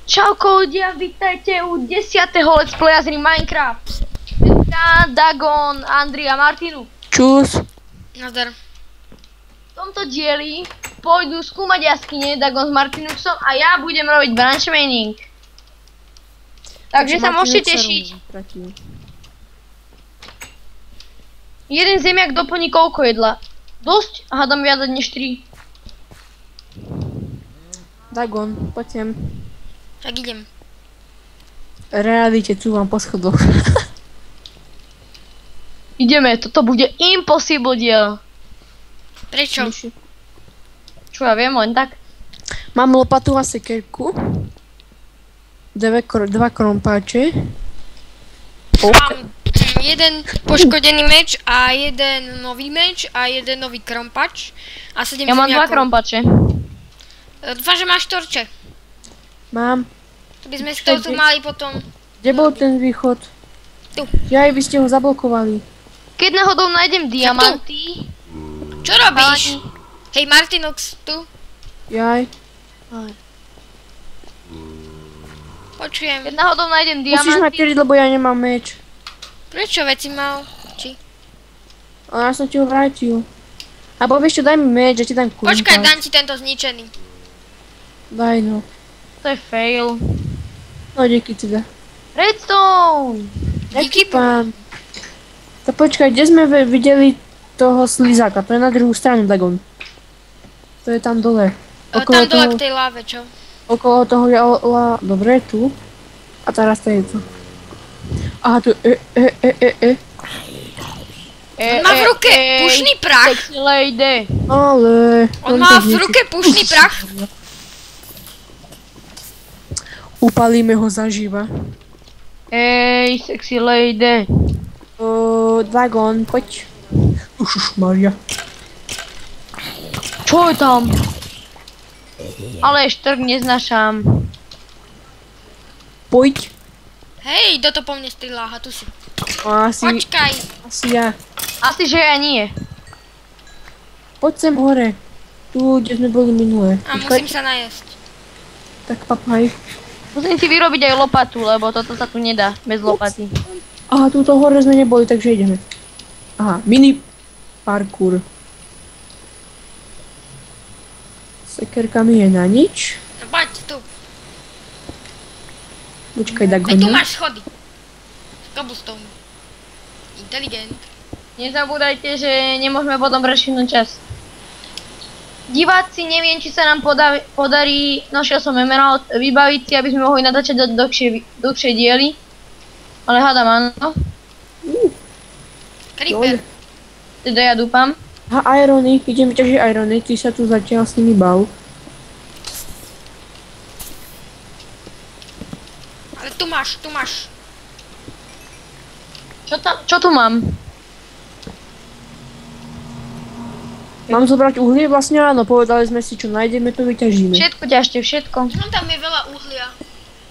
Čauko ľudia, vítajte u 10. Let's Playa z Minecraft. Ja, Dagon, Andri a Martinu. Čus. Nazdar. V tomto dieli pôjdu skúmať jaskyne Dagon s Martinuxom a ja budem robiť branch mining. Takže sa môžete tešiť. Jeden zemiak doplní koľko jedla? Dosť? Hádam viac než 3. Dagon, poď sem. Tak idem. Realite cúvam po schodoch. Ideme, toto bude impossible diel. Prečo? Čo ja viem, len tak. Mám lopatu a sekerku. Dva krompáče. Mám jeden poškodený meč a jeden nový meč a jeden nový krompač a 7 Ja mám 2 zemiakov. krompače. Dúfam, že máš torče. Mám. To by sme z toho tu mali potom. Kde bol ten východ? Tu. Jaj, vy ste ho zablokovali. Keď náhodou nájdem diamanty... Čo robíš? Hej Martinux, tu. Jaj. Počujem. Keď náhodou nájdem Musíš ma diamanty... keriť, lebo ja nemám meč. Prečo veci mal? Či? Ale ja som ti ho vrátil. A vieš čo, daj mi meč, ja ti dám krompáč. Počkaj, dám ti tento zničený. Daj no. To je fail. No díky teda. Redstone! Díky. Pán. Tak počkaj, kde sme videli toho slizáka? To je na druhú stranu, Dagon. To je tam dole. Tam dole k tej láve, čo? Okolo toho je dobre, tu. A teraz to je tu. Aha, tu On má v ruke pušný prach. Sexy lady. Ale... On má v ruke pušný prach. Upalíme ho zaživa. Ej, sexy lady. Dagon, poď. Maria. Čo je tam? Ale štrk neznášam. Poď. Hej, kto to po mne strieľa? Aha, tu si. Asi ja. Asi, že ja nie. Poď sem hore. Tu, kde sme boli minulé. A musím sa najesť. Tak papaj. Musím si vyrobiť aj lopatu, lebo toto sa tu nedá bez lopaty. Aha, túto hore sme neboli, takže ideme. Aha, mini parkour. Sekerka mi je na nič. No poď, tu. Počkaj, Veď tu Dagona. máš schody. Cobblestone. Inteligent. Nezabúdajte, že nemôžeme potom prešinúť čas. Diváci, neviem, či sa nám podarí, našiel som emerald, vybaviť si, aby sme mohli natáčať dlhšie diely. Ale hádam áno. Creeper. Teda ja dúfam. Aha, irony, ideme ťažiť irony, ty sa tu zatiaľ s nimi bav. Ale tu máš. Čo tu mám? Mám zobrať uhlie? Vlastne áno, povedali sme si, čo nájdeme, to vyťažíme. Všetko ťažte, všetko. No tam je veľa uhlia.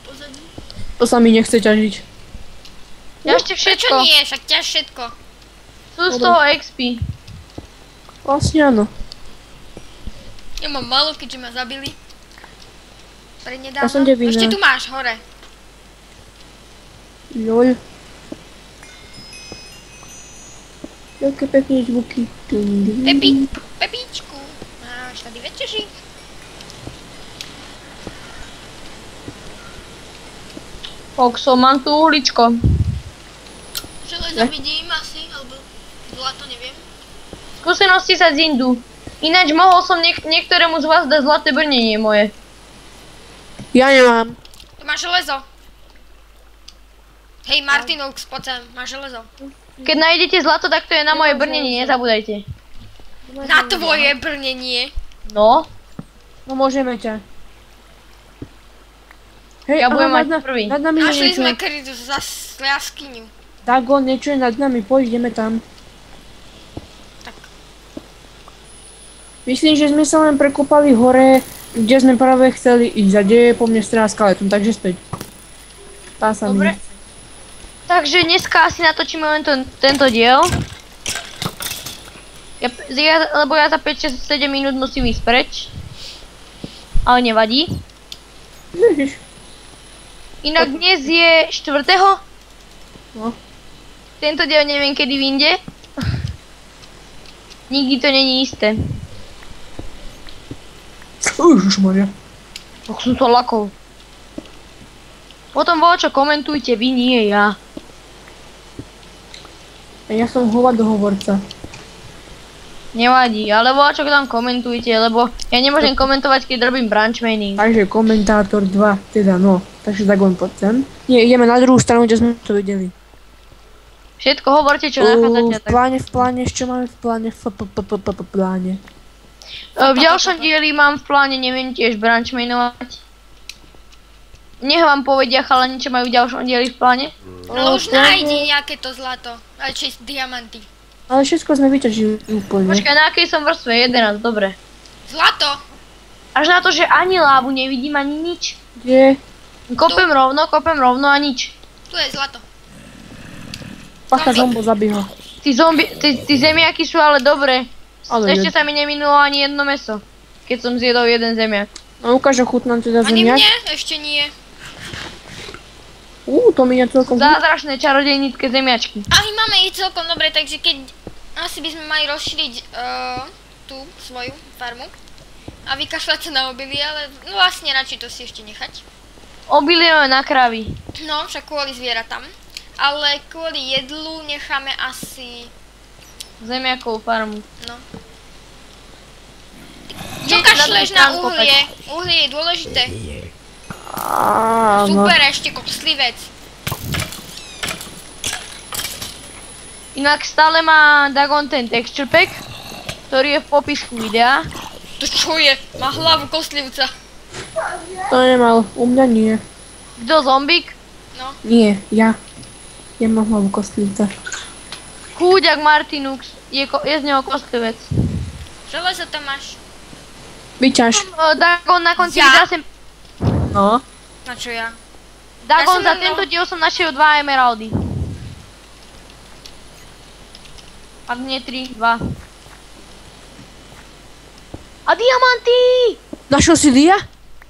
Pozadí. To sa mi nechce ťažiť. Ťažte Prečo všetko. nie? Však ťaž všetko. Sú z toho XP. Vlastne áno. Ja mám málo, keďže ma zabili. Ja som devina. Ešte tu máš, hore. Lol. Jaké pekné zvuky. Pepíčku. Máš tady večeři. Okso, mám tu uhličko. Železo vidím asi, alebo zlato neviem. Skúsenosti sa z Indu. Ináč mohol som niektorému z vás dať zlaté brnenie moje. Ja nemám. Tu máš železo. Hej Martinux, poď sem, máš železo. Keď nájdete zlato, tak to je na moje brnenie, nezabúdajte. Na tvoje brnenie. No, No môžeme ťa. Hej, ja budem mať nad prvý. nami je Našli niečo. sme krytu za jaskyňu. Dagon, niečo je nad nami, poď, ideme tam. Tak. Myslím, že sme sa len prekopali hore, kde sme práve chceli ísť a kde je po mne strana skeleton, takže späť. Tá sa mi Dobre. nechce. Takže dneska asi natočíme len tento diel. Lebo ja za 5, 6, 7 minút musím ísť preč. Ale nevadí. Ježiš. Inak dnes je 4. No. Tento deň neviem kedy vyjde. Nikdy to není isté. Ježišmaria. Och som to lakol. Potom čo komentujte, vy nie ja. Ja som hovorca. Nevadí, ale čo tam komentujte, lebo ja nemôžem komentovať, keď robím branch maining. Takže komentátor 2, teda no. Takže Dagon poď sem. Nie, ideme na druhú stranu, kde sme to videli. Všetko hovorte, čo nachádzate. V pláne, čo máme v pláne? V pláne. V ďalšom dieli mám v pláne, neviem tiež branch mainovať. Nech vám povedia chalani, čo majú v ďalšom dieli v pláne. No už nájdi nejaké to zlato. Aj či diamanty. Ale všetko sme vyťažili úplne. Počkaj, na akej som vrstve? 11, dobre. Zlato! Až na to, že ani lávu nevidím, ani nič. Kde? Kopem rovno a nič. Tu je zlato. Pacha zombo zabíha. Tí zemiaky sú ale dobré. Ale Ešte sa mi neminulo ani jedno mäso. Keď som zjedol jeden zemiak. No ukáž, chutnám teda Ani zemiak. mne? Ešte nie. To mi je celkom... Zázračné čarodejnícke zemiačky. Ale máme ich celkom dobre, takže keď... Asi by sme mali rozšíriť tú svoju farmu. A vykašľať sa na obilie, ale no vlastne radšej to si ešte nechať. Obilie na kravy. No, však kvôli zvieratám. Ale kvôli jedlu necháme asi... Zemiakovú farmu. No. Čo kašleš na uhlie? Uhlie je dôležité. Áno. Super, ešte koslivec. Inak stále má Dagon ten texture pack, ktorý je v popisku videa. To čo je? Má hlavu koslivca. To nemal, u mňa nie. Kto zombík? No. Nie, ja. Ja mám hlavu kostlivca. Chúďak Martinux, je z neho kostlivec. Železo tam máš. Vyťaž. Dagon na konci Ja? videa sem... No. Na čo ja? Dagon, Ja som za tento diel som našiel 2 emeraldy. Ak nie 3, 2. A diamanty! Našiel si dia?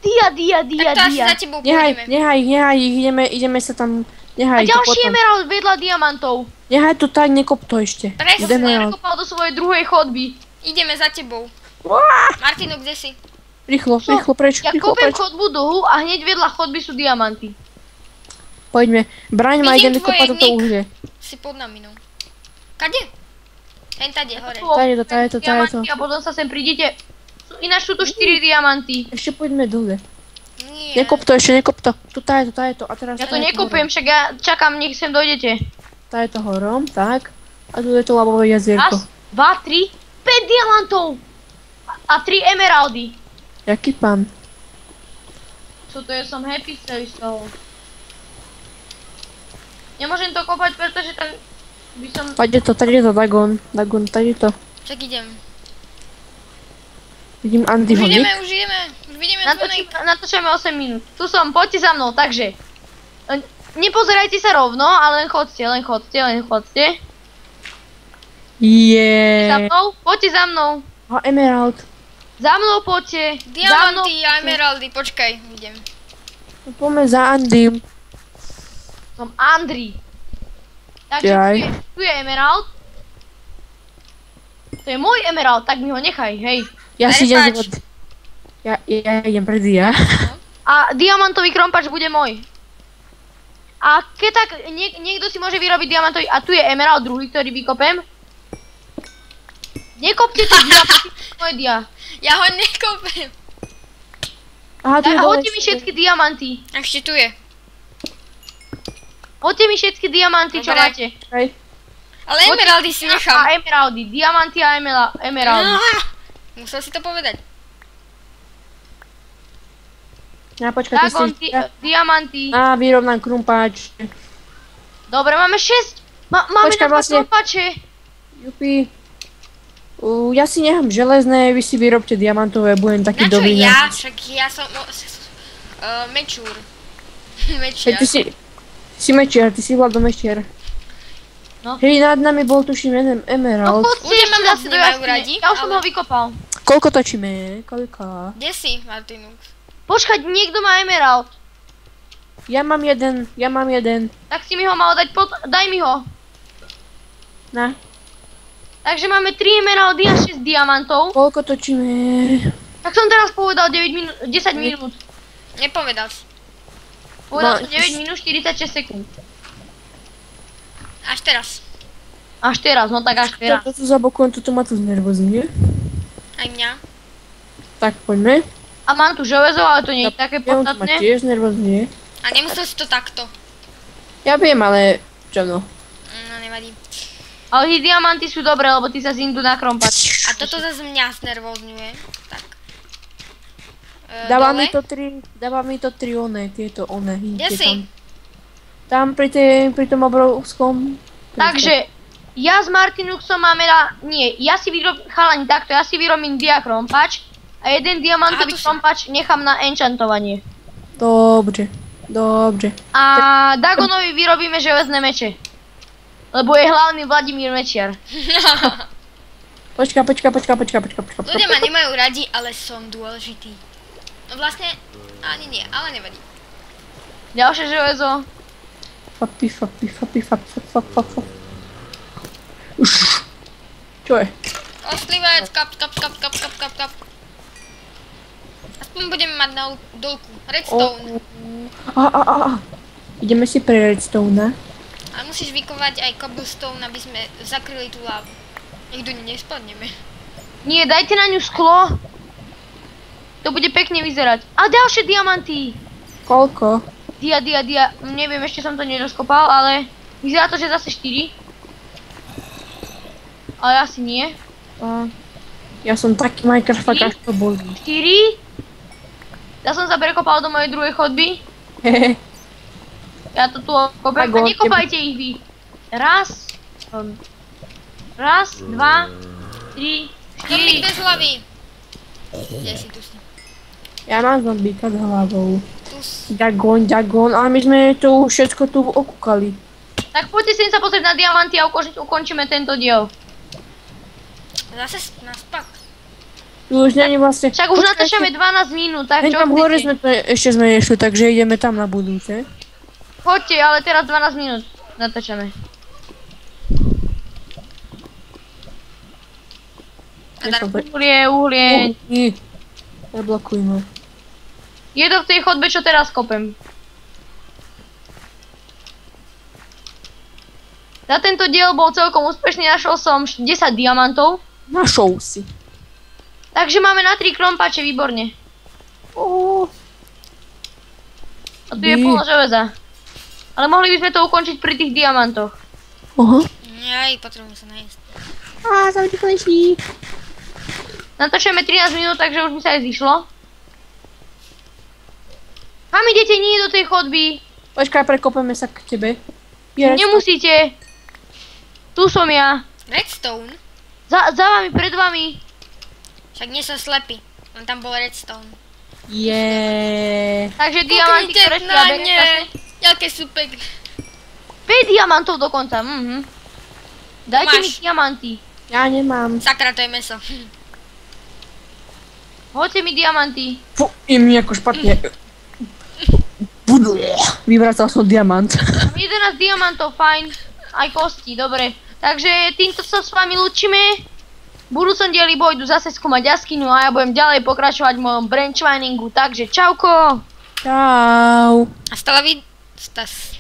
Tak to asi za tebou pôjdeme. Nehaj ich, ideme sa tam, A nehaj to ďalší potom. emerald vedľa diamantov. Nehaj to tak, nekop to ešte. Presne. Ideme, Prekopal do svojej druhej chodby. Ideme za tebou. Martino, kde si? Rýchlo preč, Ja rýchlo kopem preč. chodbu dlhú a hneď vedľa chodby sú diamanty. Poďme, braň ma, Vidím idem vykopať tvoje toto nick. uhlie. Si pod nami, no. Kade? Hen tade, hore. Tady je to. Diamanty a potom sa sem prídete. Ináč sú tu 4 diamanty. Ešte poďme dole. Nie. Nekop to ešte, nekop to. Tu tá je to. A teraz Ja to nekopiem, však ja čakám, nech sem dojdete. Tá je to horom, tak. A tu je to lavové jazierko. Raz, 2, 3, 5 diamantov! A 3 emeraldy. Jaký pán? Čo to je, som happy z toho. Nemôžem to kopať, pretože tam by som... Tady je to, Dagon, tady to. Čak idem. Vidím Andyho nick. Už ideme. Už vidíme zvonek. Natáčame 8 minút. Tu som, poďte za mnou, takže. Nepozerajte sa rovno, ale len choďte. Za Yeah. mnou, poďte za mnou. A emerald. Za mnou poďte. Diamanty a emeraldy, počkaj, idem. Poďme za Andym. Som Andri. Takže Jaj. tu je emerald. To je môj emerald, tak mi ho nechaj, hej. Ja si idem Prepač. Ja idem pred dia. A diamantový krompač bude môj. A keď tak, niekto si môže vyrobiť diamantový, a tu je emerald druhý, ktorý vykopem. Nekopte tu diamanty, moje dia. Ja ho nekopem. Aha, tu je dole. Hoďte mi všetky diamanty. Ešte tu je. Hoďte mi všetky diamanty, čo Dobre. máte. Hej. Ale emeraldy si nechám. A emeraldy, diamanty a emeraldy. Musel si to povedať. Ja počkaj, Dagon, ty si... diamanty. Vyrovnám krumpáč. Dobre, máme 6. Máme Počkaj, na vlastne- krumpače. Jupi. Ja si nechám železné, vy si vyrobte diamantové, budem taký Na čo dobrý. ja? Však ja som... mečúr. Hej, Mečiar. ty si mečiar, ty si Vlado mečiar. No. Hej, nad nami bol tuším jeden No emerald. poďte Ľudia ešte ma moc zase do nemajú jaskyne. radi, Ja už som ale- ho vykopal. Koľko točíme? Koľko? Kde si, Martinux? Počkať, niekto má emerald. Ja mám jeden. Tak si mi ho mal dať daj mi ho. Na. Takže máme 3 emeraldy a 6 diamantov. Koľko točíme? Tak som teraz povedal 10 minút. Nepovedal si. Povedal No, som 9 minút 46 sekúnd. Až teraz. Až teraz, no tak až teraz. Toto tu zabokujem, toto ma tu znervozňuje. Aj mňa. Tak poďme. A mám tu železo, ale to nie je také Ja, on to ma podstatné. tiež znervozňuje. A nemusel si to takto. Ja viem, ale čo no. No nevadí. Ale tí diamanty sú dobré, lebo ty sa idú nakrompať. A toto zase mňa znervozňuje. Tak. Dáva Dole? mi to tri tieto Kde hinte si? tam pri tom obrovskom. Takže, ja s Martinuxom máme ja si vyrobím diakrompač a jeden diamantový Aha, to si- krompač nechám na enchantovanie. Dobre. A Dagonovi vyrobíme železné meče. Lebo je hlavný Vladimír Mečiar. Počka. Ľudia ma nemajú radi, ale som dôležitý. No vlastne, ani nie, ale nevadí. Ďalšie železo. Fapi. Už. Čo je? Oslivec, kap. Aspoň budeme mať na dolku. Redstone. Ideme si pre redstone. A musíš vykovať aj cobblestone, aby sme zakryli tú lávu. Nech do nej nespadneme. Nie, dajte na ňu sklo. To bude pekne vyzerať. A ďalšie diamanty. Koľko? Dia. Neviem, ešte som to nerozkopal, ale vyzerá to, že zase 4. Ale asi nie. Ja som taký Minecraft, až to bolí. 4. Ja som sa prekopal do mojej druhej chodby. Ja to tu kopem. Tak, A nekopajte ich vy. Raz, 2, 3, 4. Zombík bez hlavy. Kde si tu si? Ja mám zombíka s hlavou. Tu Dagon, ale my sme to všetko tu okúkali. Tak poďte si sa pozrieť na diamanty a ukončíme tento diel. Zase nás pak. Tu už nie je vlastne... Však už natáčame 12 minút, tak čo Tam hore chcete? ešte sme nešli, takže ideme tam na budúce. Poďte, ale teraz 12 minút natáčame. Uhlie. Zablokuj ma. Je to v tej chodbe, čo teraz kopem. Za tento diel bol celkom úspešný, našol som 10 diamantov. Našou si. Takže máme na 3 krompače, výborne. A tu je plno železa. Ale mohli by sme to ukončiť pri tých diamantoch. Aj, potrebujem sa najesť. Som rýchlejší. Natáčame 13 minút, takže už mi sa aj zišlo. Kam idete? Nie do tej chodby. Počkaj, prekopeme sa k tebe. Nemusíte. Tu som ja. Redstone? Za vami, pred vami. Však nie som slepý. Len tam bol redstone. Takže diamanty, ktoré si ja beriem. Jaké sú pekné. 5 diamantov dokonca. Dajte mi Máš. diamanty. Ja nemám. Sakra, to je meso. Hoďte mi diamanty. Fú, je mi ako špatne. Vyvracal som diamant. Mám 11 diamantov, fajn. Aj kosti, dobre. Takže týmto sa s vami lúčime. V budúcom dieli pôjdu zase skúmať jaskyňu a ja budem ďalej pokračovať v mojom branch miningu. Takže čauko. Čau. A stala vid... Stas.